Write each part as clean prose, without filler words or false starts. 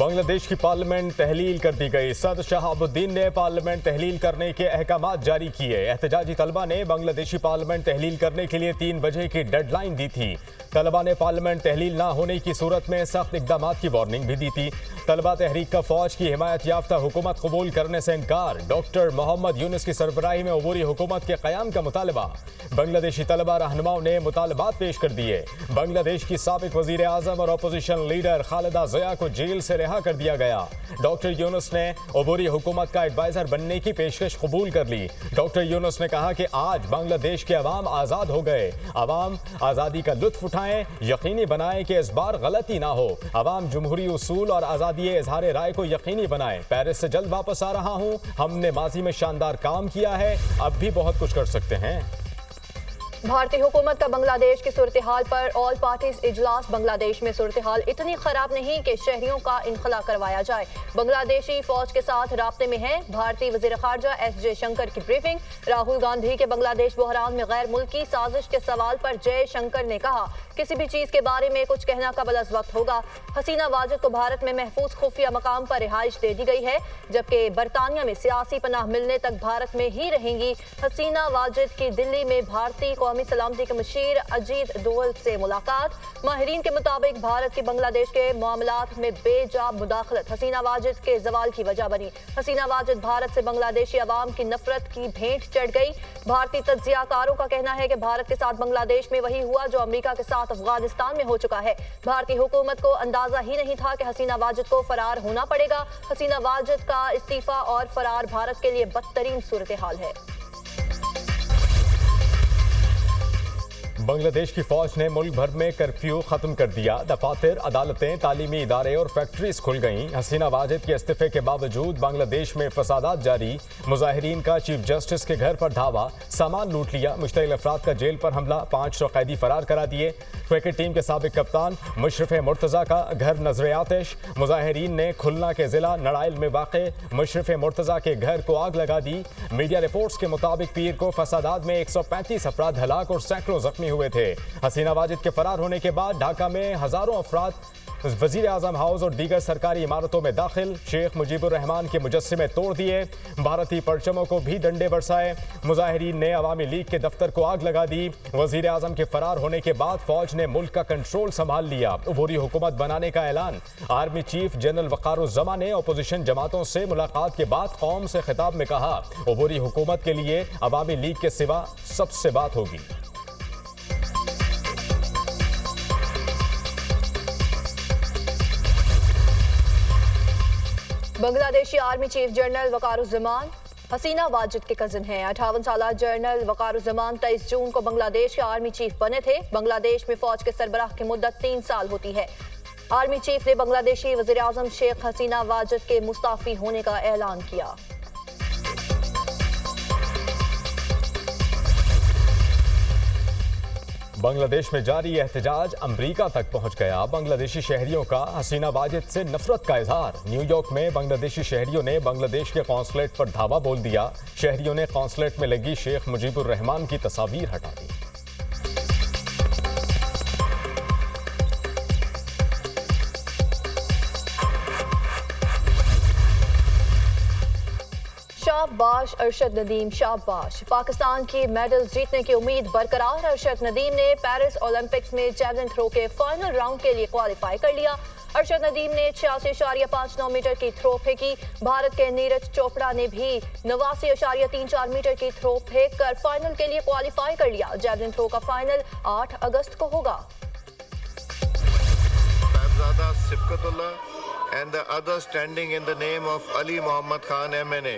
बांग्लादेश की पार्लियामेंट तहलील कर दी गई। सदर शहाबुद्दीन ने पार्लियामेंट तहलील करने के अहकाम जारी किए। एहतजाजी तलबा ने बांग्लादेशी पार्लियामेंट तहलील करने के लिए 3 बजे की डेडलाइन दी थी। तलबा ने पार्लियामेंट तहलील ना होने की सूरत में सख्त इकदाम की वार्निंग भी दी थी। तलबा तहरीक का फौज की हिमायत याफ्ता हुकूमत कबूल करने से इनकार। डॉक्टर मोहम्मद यूनुस की सरबराही में अबूरी हुकूमत के क़याम का मुतालबा। बांग्लादेशी तलबा रहनुमाओं ने मुतालबात पेश कर दिए। बांग्लादेश की साबिक वज़ीर आज़म और अपोजिशन लीडर खालिदा ज़िया को जेल से रिहा कर दिया गया। डॉक्टर यूनुस ने अबूरी हुकूमत का एडवाइज़र बनने की पेशकश कबूल कर ली। डॉक्टर यूनुस ने कहा कि आज बांग्लादेश के अवाम आज़ाद हो गए। अवाम आज़ादी का लुत्फ उठाएं, यकीनी बनाएं कि इस बार गलती ना हो। अवाम जमहूरी उसूल और आज़ादी इजहार राय को यकीनी बनाएं। पेरिस से जल्द वापस आ रहा हूँ। हमने माजी में शानदार काम किया है, अब भी बहुत कुछ कर सकते हैं। भारतीय हुकूमत का बांग्लादेश की सूरत हाल पर ऑल पार्टीज इजलास। बांग्लादेश में सूरत हाल इतनी खराब नहीं कि शहरियों का इनखला करवाया जाए। बांग्लादेशी फौज के साथ राब्ते में है। भारतीय वज़ीर ख़ारजा एस शंकर की ब्रीफिंग। राहुल गांधी के बांग्लादेश बहरान में गैर मुल्की साजिश के सवाल पर जयशंकर ने कहा, किसी भी चीज के बारे में कुछ कहना कबल अज़ वक्त होगा। हसीना वाजिद को भारत में महफूज खुफिया मकाम पर रिहाइश दे दी गई है, जबकि बरतानिया में सियासी पनाह मिलने तक भारत में ही रहेंगी। हसीना वाजिद की दिल्ली में भारतीय कौमी सलामती के मुशीर अजीत डोवल से मुलाकात। माहिरीन के मुताबिक भारत की बांग्लादेश के मामलात में बेजा मुदाखलत हसीना वाजिद के जवाल की वजह बनी। हसीना वाजिद भारत से बांग्लादेशी अवाम की नफरत की भेंट चढ़ गई। भारतीय तज्जियाकारों का कहना है कि भारत के साथ बांग्लादेश में वही हुआ जो अमेरिका के साथ अफगानिस्तान में हो चुका है। भारतीय हुकूमत को अंदाजा ही नहीं था कि हसीना वाजिद को फरार होना पड़ेगा। हसीना वाजिद का इस्तीफा और फरार भारत के लिए बदतरीन सूरत हाल है। बांग्लादेश की फौज ने मुल्क भर में कर्फ्यू खत्म कर दिया। दफातर, अदालतें, तालीमी इदारे और फैक्ट्रीज खुल गईं। हसीना वाजिद के इस्तीफे के बावजूद बांग्लादेश में फसादात जारी। मुजाहिरीन का चीफ जस्टिस के घर पर धावा, सामान लूट लिया। मुश्तइल अफराद का जेल पर हमला, 500 कैदी फरार करा दिए। क्रिकेट टीम के साबिक कप्तान मुशर्रफ मुर्तज़ा का घर नजर आतिश। मुजाहिरीन ने खुलना के जिला नड़ाइल में वाक़े मुशर्रफ मुर्तज़ा के घर को आग लगा दी। मीडिया रिपोर्ट्स के मुताबिक पीर को फसादात में 135 अफराद हलाक और सैकड़ों जख्मी हुए थे। हसीना वाजिद के फरार होने के बाद ढाका में हजारों अफराद वजीर आजम हाउस और दीगर सरकारी इमारतों में दाखिल। शेख मुजीबुर रहमान के मुजस्सिमे तोड़ दिए। भारतीय परचमों को भी डंडे बरसाए। मुजाहिरीन ने अवामी लीग के दफ्तर को आग लगा दी। वजीर आजम के फरार होने के बाद फौज ने मुल्क का कंट्रोल संभाल लिया। अबूरी हुकूमत बनाने का ऐलान। आर्मी चीफ जनरल वक़ारुज़्ज़मा ने अपोजिशन जमातों से मुलाकात के बाद कौम से खिताब में कहा, अबूरी हुकूमत के लिए अवामी लीग के सिवा सबसे बात होगी। बांग्लादेशी आर्मी चीफ जनरल वक़ारुज़्ज़मान हसीना वाजिद के कजिन हैं। 58 साल जनरल वक़ारुज़्ज़मान 23 जून को बांग्लादेश के आर्मी चीफ बने थे। बांग्लादेश में फौज के सरबराह की मुद्दत 3 साल होती है। आर्मी चीफ ने बांग्लादेशी वज़ीर आज़म शेख हसीना वाजिद के मुस्ताफ़ी होने का ऐलान किया। बांग्लादेश में जारी एहतजाज अमरीका तक पहुंच गया। बांग्लादेशी शहरियों का हसीना वाजिद से नफरत का इजहार। न्यूयॉर्क में बांग्लादेशी शहरियों ने बांग्लादेश के कौंसलेट पर धावा बोल दिया। शहरियों ने कौंसलेट में लगी शेख मुजीबुर रहमान की तस्वीर हटा दी। शाबाश अरशद नदीम, शाबाश। पाकिस्तान की मेडल जीतने की उम्मीद बरकरार। अरशद नदीम ने पेरिस ओलंपिक्स में जैवलिन थ्रो के फाइनल राउंड के लिए क्वालिफाई कर लिया। अरशद नदीम ने 86.59 मीटर की थ्रो फेंकी। भारत के नीरज चोपड़ा ने भी 89.34 मीटर की थ्रो फेंक कर फाइनल के लिए क्वालिफाई कर लिया। जैवलिन थ्रो का फाइनल 8 अगस्त को होगा। And the others standing in the name of Ali Muhammad Khan MNA.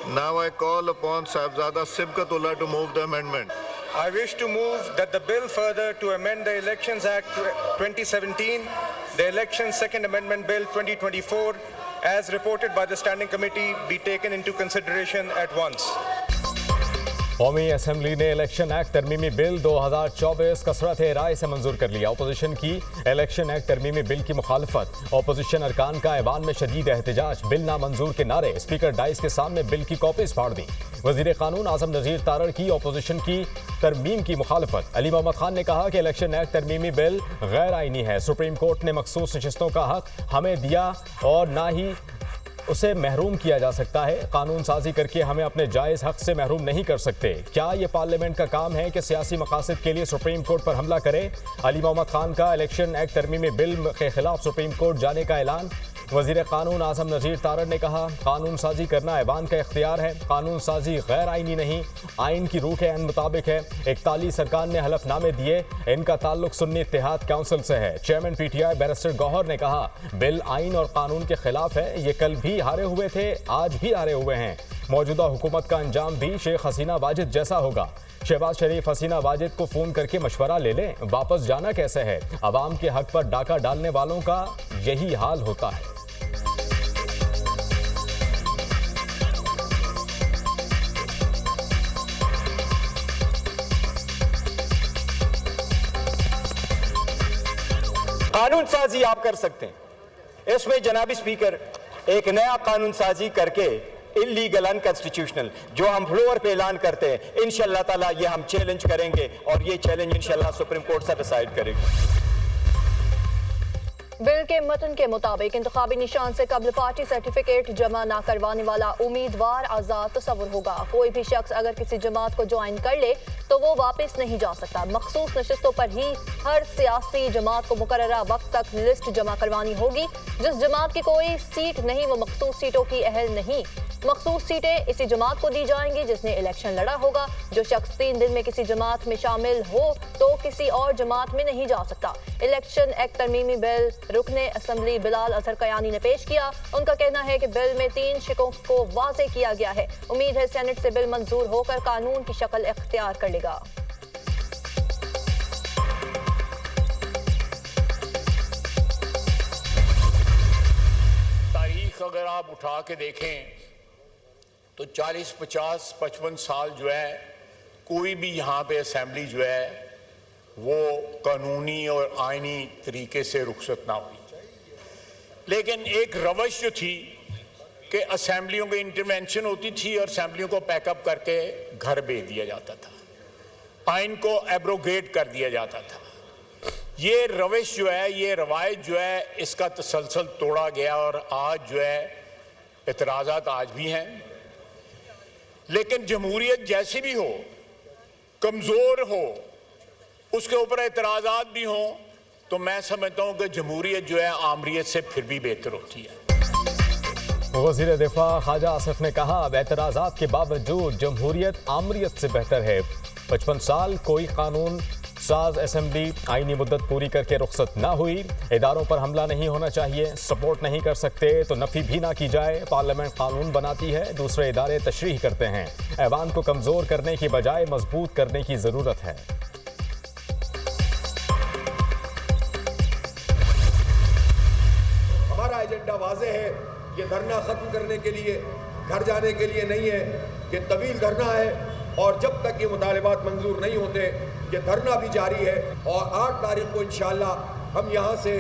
Now I call upon Sahibzada Sibkatullah to move the amendment. I wish to move that the bill further to amend the Elections Act 2017, the Elections Second Amendment Bill 2024, as reported by the Standing Committee, be taken into consideration at once. कौमी assembly ने election act तरमीमी bill 2024 कसरत राय से मंजूर कर लिया। Opposition की election act तरमीमी बिल की मुखालफत। अपोजिशन अरकान का ऐवान में शदीद एहतजाज। बिल नामंजूर के नारे। स्पीकर डाइस के सामने बिल की कॉपीज फाड़ दी। वजीर कानून आजम नजीर तारड़ की अपोजिशन की तरमीम की मुखालफत। अली मोहम्मद खान ने कहा कि इलेक्शन एक्ट तरमीमी बिल गैर आईनी है। सुप्रीम कोर्ट ने मखसूस नशिस्तों का हक हमें दिया और ना ही उसे महरूम किया जा सकता है। कानून साजी करके हमें अपने जायज़ हक से महरूम नहीं कर सकते। क्या ये पार्लियामेंट का काम है कि सियासी मकासद के लिए सुप्रीम कोर्ट पर हमला करे? अली मोहम्मद खान का इलेक्शन एक्ट तरमीमी बिल के खिलाफ सुप्रीम कोर्ट जाने का ऐलान। वजीर कानून आजम नजीर तारड़ ने कहा, कानून साजी करना ऐवान का इख्तियार है। कानून साजी गैर आइनी नहीं, आइन की रूह के मुताबिक है। 41 अरकान ने हलफनामे दिए। इनका ताल्लुक सुन्नी इत्तेहाद काउंसिल से है। चेयरमैन PTI बैरिस्टर गौहर ने कहा, बिल आइन और कानून के खिलाफ है। ये कल भी हारे हुए थे, आज भी हारे हुए हैं। मौजूदा हुकूमत का अंजाम भी शेख हसीना वाजिद जैसा होगा। शहबाज शरीफ हसीना वाजिद को फोन करके मशवरा ले लें, वापस जाना कैसे है। अवाम के हक पर डाका डालने वालों का यही हाल होता है। कानून साजी आप कर सकते हैं। इसमें जनाब स्पीकर एक नया कानून साजी करके इलीगल अनकॉन्स्टिट्यूशनल जो हम फ्लोर पे ऐलान करते हैं, इंशाअल्लाह ताला ये हम चैलेंज करेंगे और ये चैलेंज इंशाअल्लाह सुप्रीम कोर्ट से डिसाइड करेगी। बिल के मतन के मुताबिक इंतखाबी निशान से कबल पार्टी सर्टिफिकेट जमा न करवाने वाला उम्मीदवार आज़ाद तस्वुर होगा। कोई भी शख्स अगर किसी जमात को ज्वाइन कर ले तो वो वापस नहीं जा सकता। मखसूस नशिस्तों पर ही हर सियासी जमात को मुकर्ररा वक्त तक लिस्ट जमा करवानी होगी। जिस जमात की कोई सीट नहीं वो मखसूस सीटों की अहल नहीं। मखसूस सीटें इसी जमात को दी जाएंगी जिसने इलेक्शन लड़ा होगा। जो शख्स 3 दिन में किसी जमात में शामिल हो तो किसी और जमात में नहीं जा सकता। इलेक्शन एक्ट तरमीमी बिल रुकने असम्बली बिलाल अजहर कयानी ने पेश किया। उनका कहना है कि बिल में 3 शिकों को वाज़े किया गया है। उम्मीद है सेनेट से बिल मंजूर होकर कानून की शक्ल इख्तियार कर लेगा। तारीख अगर आप उठा के देखें तो 40, 50, 55 साल जो है कोई भी यहाँ पे असेंबली जो है वो कानूनी और आइनी तरीके से रुखसत ना हुई। लेकिन एक रवश जो थी कि असेंबलियों की इंटरवेंशन होती थी और असेंबलियों को पैकअप करके घर भेज दिया जाता था। आइन को एब्रोगेट कर दिया जाता था। ये रवश जो है, ये रवायत जो है, इसका तसलसल तोड़ा गया और आज जो है एतराज़ात आज भी हैं। लेकिन जमहूरियत जैसी भी हो, कमज़ोर हो, उसके ऊपर एतराज़ात भी हों, तो मैं समझता हूँ कि जमहूरियत जो है आमरीत से फिर भी बेहतर होती है। वज़ीर दिफा ख्वाजा आसिफ ने कहा, अब एतराज़ात के बावजूद जमहूरियत आमरीत से बेहतर है। 55 साल कोई कानून साज असेंबली आईनी मुद्दत पूरी करके रुखसत ना हुई। इदारों पर हमला नहीं होना चाहिए। सपोर्ट नहीं कर सकते तो नफी भी ना की जाए। पार्लियामेंट कानून बनाती है, दूसरे इदारे तशरीह करते हैं। ऐवान को कमज़ोर करने की बजाय मजबूत करने की ज़रूरत है। हमारा एजेंडा वाज़ेह है। ये धरना ख़त्म करने के लिए, घर जाने के लिए नहीं है। ये तवील धरना है और जब तक ये मुतालिबात मंजूर नहीं होते ये धरना भी जारी है। और 8 तारीख को इंशाअल्लाह हम यहाँ से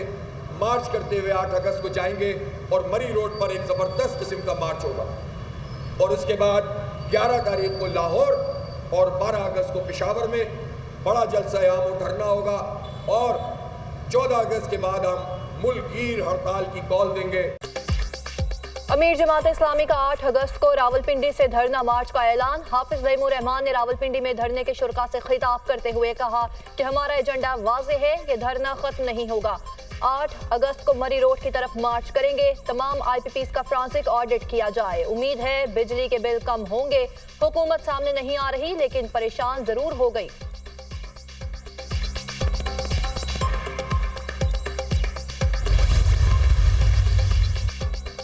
मार्च करते हुए 8 अगस्त को जाएंगे और मरी रोड पर एक ज़बरदस्त किस्म का मार्च होगा। और उसके बाद 11 तारीख को लाहौर और 12 अगस्त को पेशावर में बड़ा जलसा आम और धरना होगा। और 14 अगस्त के बाद हम मुल्कगीर हड़ताल की कॉल देंगे। अमीर जमात इस्लामी का 8 अगस्त को रावलपिंडी से धरना मार्च का ऐलान। हाफिज नईमुर रहमान ने रावलपिंडी में धरने के शुरका से खिताब करते हुए कहा कि हमारा एजेंडा वाज़ेह है, ये धरना खत्म नहीं होगा। 8 अगस्त को मरी रोड की तरफ मार्च करेंगे। तमाम IPPs का फ्रांसिक ऑडिट किया जाए। उम्मीद है बिजली के बिल कम होंगे। हुकूमत सामने नहीं आ रही लेकिन परेशान जरूर हो गई।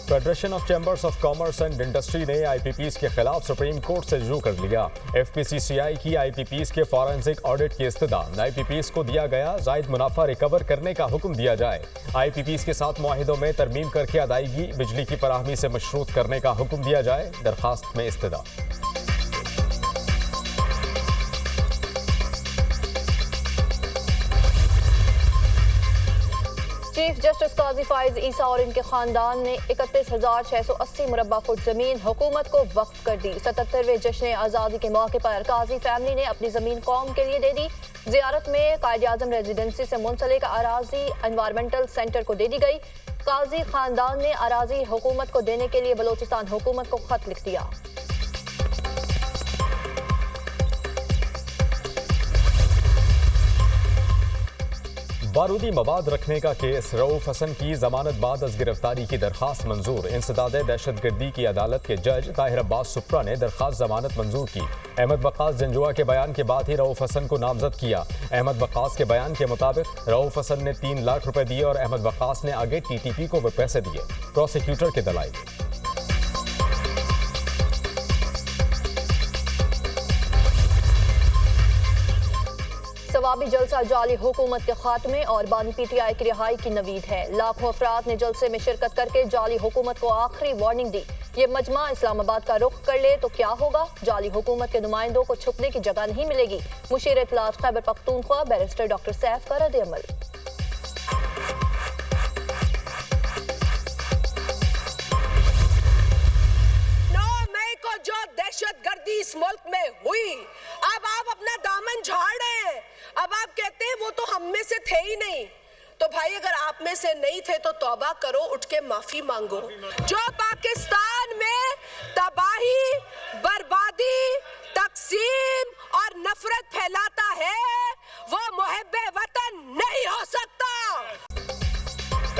Federation of chambers of commerce and industry ने IPPs के खिलाफ सुप्रीम कोर्ट से रुजू कर लिया। FPCCI की IPPs के फॉरेंसिक ऑडिट की इस्तदा। IPPs को दिया गया जायद मुनाफा रिकवर करने का हुक्म दिया जाए। IPPs के साथ मुआहिदों में तरमीम करके अदायगी बिजली की फराहमी से मशरूत करने का हुक्म दिया जाए। दरखास्त में इस्तदा। जस्टिस काजी फाइज ईसा और इनके खानदान ने 31,680 मुरब्बा फुट जमीन हुकूमत को वक्फ कर दी। 77वें जश्न आज़ादी के मौके पर काजी फैमिली ने अपनी जमीन कौम के लिए दे दी। जियारत में कायद-ए-आज़म रेजिडेंसी से मुंसलिक अराजी एनवायरमेंटल सेंटर को दे दी गई। काजी खानदान ने अराजी हुकूमत को देने के लिए बलोचिस्तान हुकूमत को खत लिख दिया। बारूदी मवाद रखने का केस, रऊफ हसन की जमानत बाद अज गिरफ्तारी की दरखास्त मंजूर। इंसदाद दहशतगर्दी की अदालत के जज ताहिर अब्बास सुप्रा ने दरखास्त जमानत मंजूर की। अहमद वक्कास जंजुआ के बयान के बाद ही रऊफ हसन को नामजद किया। अहमद वक्कास के बयान के मुताबिक रऊफ हसन ने 3 लाख रुपए दिए और अहमद वक्कास ने आगे TTP को वे पैसे दिए। प्रोसिक्यूटर के दलाइल। सवाबी जलसा जाली हुकूमत के खात्मे और बानी PTI की रिहाई की नवीद है। लाखों अफराद ने जलसे में शिरकत करके जाली हुकूमत को आखिरी वार्निंग दी। ये मजमा इस्लामाबाद का रुख कर ले तो क्या होगा? जाली हुकूमत के नुमाइंदों को छुपने की जगह नहीं मिलेगी। मुशीर इत्तलात खैबर पख्तूनख्वा बैरिस्टर डॉक्टर सैफ का रद्द-ए-अमल। 9 मई को जो दहशतगर्दी इस मुल्क में हुई, अब आप अपना दामन झाड़ रहे हैं। अब आप कहते हैं वो तो हम में से थे ही नहीं। तो भाई अगर आप में से नहीं थे तो तौबा करो, उठ के माफी मांगो। जो पाकिस्तान में तबाही, बर्बादी, तकसीम और नफरत फैलाता है वो मुहिब्बे वतन नहीं हो सकता।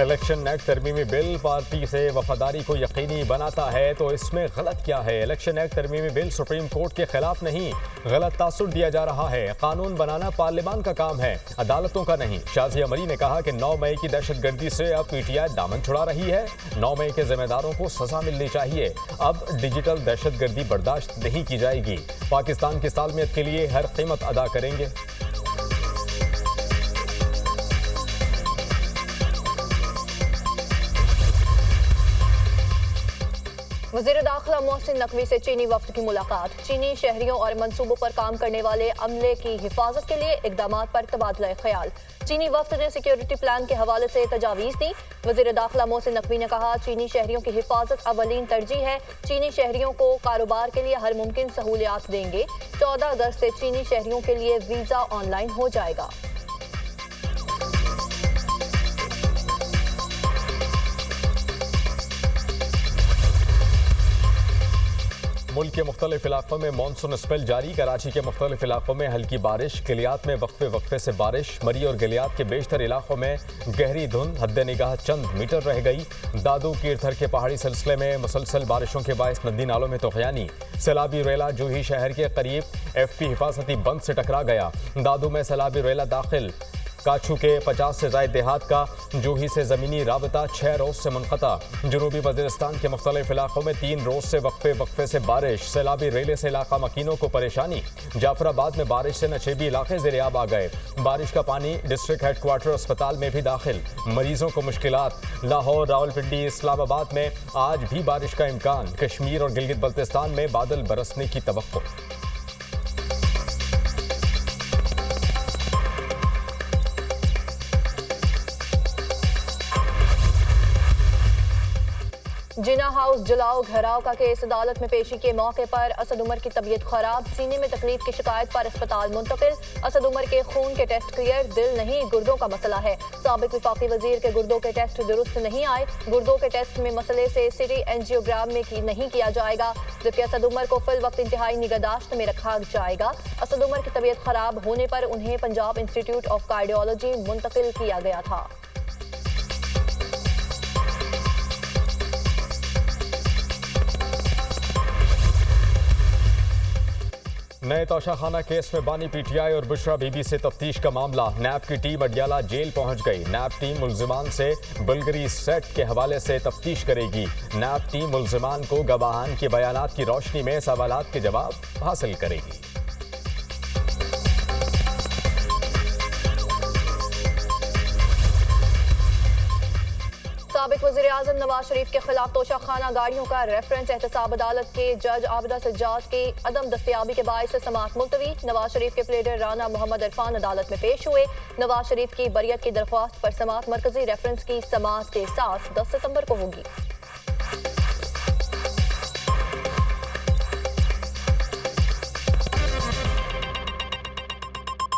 इलेक्शन एक्ट तरमीमी बिल पार्टी से वफादारी को यकीनी बनाता है तो इसमें गलत क्या है? इलेक्शन एक्ट तरमीमी बिल सुप्रीम कोर्ट के खिलाफ नहीं, गलत तासुर दिया जा रहा है। कानून बनाना पार्लियामान का काम है, अदालतों का नहीं। शाजिया मरी ने कहा कि 9 मई की दहशतगर्दी से अब PTI दामन छुड़ा रही है। 9 मई के जिम्मेदारों को सजा मिलनी चाहिए। अब डिजिटल दहशतगर्दी बर्दाश्त नहीं की जाएगी। पाकिस्तान की सालमियत के लिए हर कीमत अदा करेंगे। वज़ीर दाखिला मोहसिन नकवी से चीनी वफ्द की मुलाकात। चीनी शहरियों और मंसूबों पर काम करने वाले अमले की हिफाजत के लिए इकदामात पर तबादला ख्याल। चीनी वफ्द ने सिक्योरिटी प्लान के हवाले से तजावीज़ दी। वज़ीर दाखिला मोहसिन नकवी ने कहा, चीनी शहरियों की हिफाजत अवलीन तरजीह है। चीनी शहरियों को कारोबार के लिए हर मुमकिन सहूलियात देंगे। 14 अगस्त से चीनी शहरियों के लिए वीज़ा ऑनलाइन हो जाएगा। मुल्क के मुख्तलिफ इलाकों में मानसून स्पेल जारी। कराची के मुख्तलिफ इलाकों में हल्की बारिश, गलियात में वक्फे वक्फे से बारिश। मरी और गलियात के बेशतर इलाकों में गहरी धुंध, हद निगाह चंद मीटर रह गई। दादू कीरथर के पहाड़ी सिलसिले में मुसलसल बारिशों के बायस नदी नालों में तोग़यानी। सैलाबी रेला जूही शहर के करीब FP हिफाजती बंद से टकरा गया। दादू में सैलाबी रेला दाखिल। काछू के 50 से ज़ायद देहात का जूही से ज़मीनी राबता 6 रोज़ से मुनक़ता। जनूबी वज़ीरिस्तान के मुख्तलिफ इलाकों में 3 रोज़ से वक्फे वक्फे से बारिश। सैलाबी रेले से इलाका मकीनों को परेशानी। जाफराबाद में बारिश से नशेबी इलाके ज़ेर-ए-आब आ गए। बारिश का पानी डिस्ट्रिक्ट हेडक्वार्टर अस्पताल में भी दाखिल, मरीजों को मुश्किलात। लाहौर, रावलपिंडी, इस्लामाबाद में आज भी बारिश का इम्कान। कश्मीर और गिलगित बल्तिस्तान में बादल बरसने की तवक्को। जिना हाउस जलाओ घराव का केस अदालत में पेशी के मौके पर असद उमर की तबीयत खराब। सीने में तकलीफ की शिकायत पर अस्पताल मुंतकिल। असद उमर के खून के टेस्ट क्लियर, दिल नहीं गुर्दों का मसला है। साबिक वफाकी वजीर के गुर्दों के टेस्ट दुरुस्त नहीं आए। गुर्दों के टेस्ट में मसले से सिटी एंजियोग्राम में नहीं किया जाएगा, जबकि असद उमर को फिल वक्त इंतहाई निगहदाश्त में रखा जाएगा। असद उमर की तबीयत खराब होने पर उन्हें पंजाब इंस्टीट्यूट ऑफ कार्डियोलॉजी मुंतकिल किया गया था। नए तोशाखाना केस में बानी PTI और बुशरा बीबी से तफ्तीश का मामला। नैब की टीम अडियाला जेल पहुंच गई। नैब टीम मुल्जिमान से बुल्गरी सेट के हवाले से तफ्तीश करेगी। नैब टीम मुल्जिमान को गवाहान के बयानात की रोशनी में सवालात के जवाब हासिल करेगी। साबिक वज़ीर आज़म नवाज शरीफ के खिलाफ तोशाखाना गाड़ियों का रेफरेंस एहतसाब अदालत के जज आबिदा सज्जाद की अदम दस्तयाबी के बायस समाअत मुलतवी। नवाज शरीफ के प्लेडर राना मोहम्मद इरफान अदालत में पेश हुए। नवाज शरीफ की बरियत की दरख्वास्त पर समाअत मरकजी रेफरेंस की समाअत के साथ 10 सितंबर को होगी।